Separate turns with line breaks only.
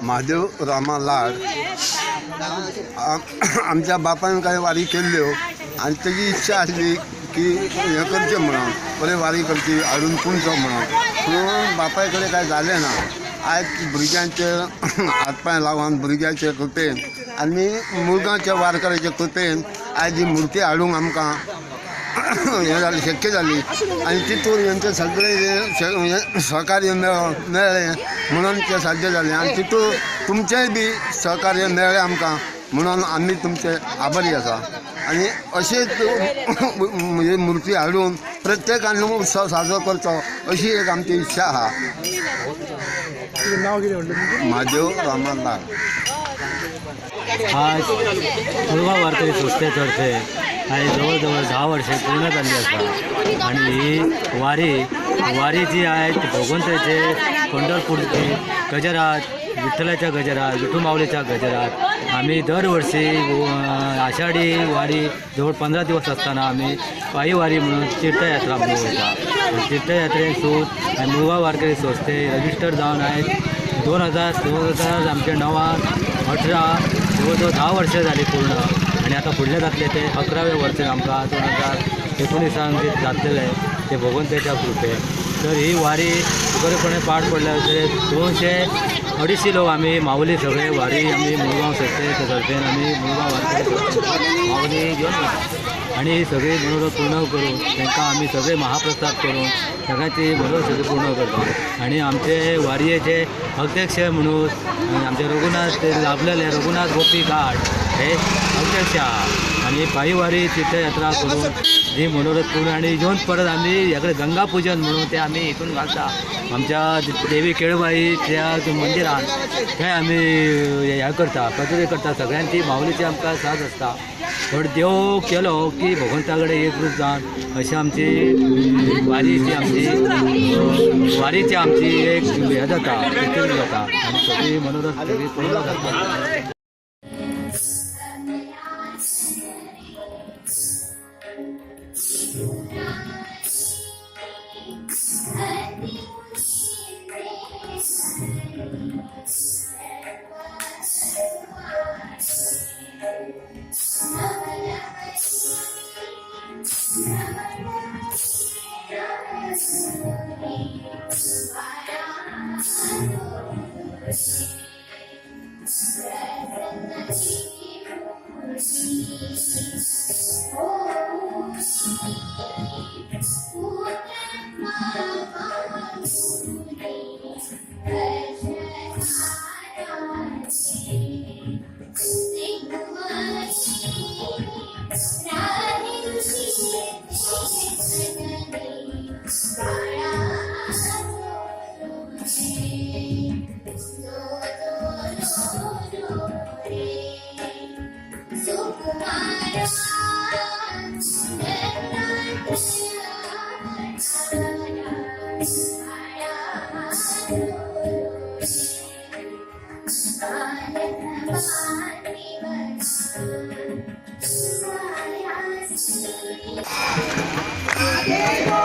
महादेव रामा लाड आमच्या बापान काही वारी केल्ल्यो आणि त्याची इच्छा आसली की हे करचें म्हणून बरें वारी करची हाडून पुणचो म्हणून बापाय कडेन कांय जालें ना। आयज भुरग्यांचे हातपांय लावन भुरग्यांचे कृपेन आनी मुळगांवच्या वारकऱ्याचे कृपेन आयज ही मुर्ती हाडूंक आमकां हे जालें शक्य जाली आनी तितून हेंचें सगळें सहकार्य मेळ्ळें म्हणून तें साध्य जालें आनी तितून तुमचेंय बी सहकार्य मेळ्ळें आमकां म्हणून आमी तुमचे आभारी आसा। आनी अशीच म्हणजे मुर्ती हाडून प्रत्येकान उत्सव साजरो करचो अशी एक आमची इच्छा आहा।
नाव कितें म्हणलें?
महादेव रामा लाड।
आज मुळगांव वारकरी संस्थेतर्फे आज जवळ 10 वर्षे पूर्ण जाल्ली आसा आणि ही वारी जी आहे ती भगवंताचे पंढरपूरचे गजरात विठ्ठलाच्या गजरात विठू माऊलीच्या गजरात आम्ही दरवर्षी आषाढी वारी जवळ 15 दिवस असताना आम्ही पायी वारी म्हणून तीर्थयात्रा म्हणून वयता। तीर्थयात्रेसून मुळगांव वारकरी संस्थे रजिस्टर जावन आहेत 2000 आमचे 9-18 जवळ 10 वर्षं झाली पूर्ण आणि आता फुडले जातले ते 11वें वर्ष आमकां 2019 जे जातलेले ते भगवंताच्या कृपेन। तर ही वारी बरेपणे पार पडल्या 200-250 लोक आम्ही माऊली सगळे वारी आम्ही मुळगांव संस्थेच्या तर्फेन आम्ही मुळगांव वारकरी माऊली घेऊन वता आणि ही सगळी मनोरथ पूर्ण करून तांकां आम्ही सगळे महाप्रसाद करून सगळ्यांची मनोरथ सगळी पूर्ण करता। आणि आमचे वारयेचे अध्यक्ष म्हणून आमचे रघुनाथ ते लाभलेले रघुनाथ गोपी घाट हे अध्यक्ष आहा आणि पायी वारी तीर्थयात्रा करून जी मनोरथ पूर्ण आणि घेऊन परत आम्ही याकडे गंगा पूजन म्हणून ते आम्ही इथून घालता आमच्या देवी केळबाईच्या मंदिरान थंय आम्ही हे करता कचोरी करता सगळ्यांची माऊलीची आमकां साथ आसता। पण देव केलो की भगवंता कडेन एकरूप जावन अशी आमची वारीची आमची एक हे जाता जाता आणि सगळी मनोरथ सगळी पूर्ण जाता।
Amen.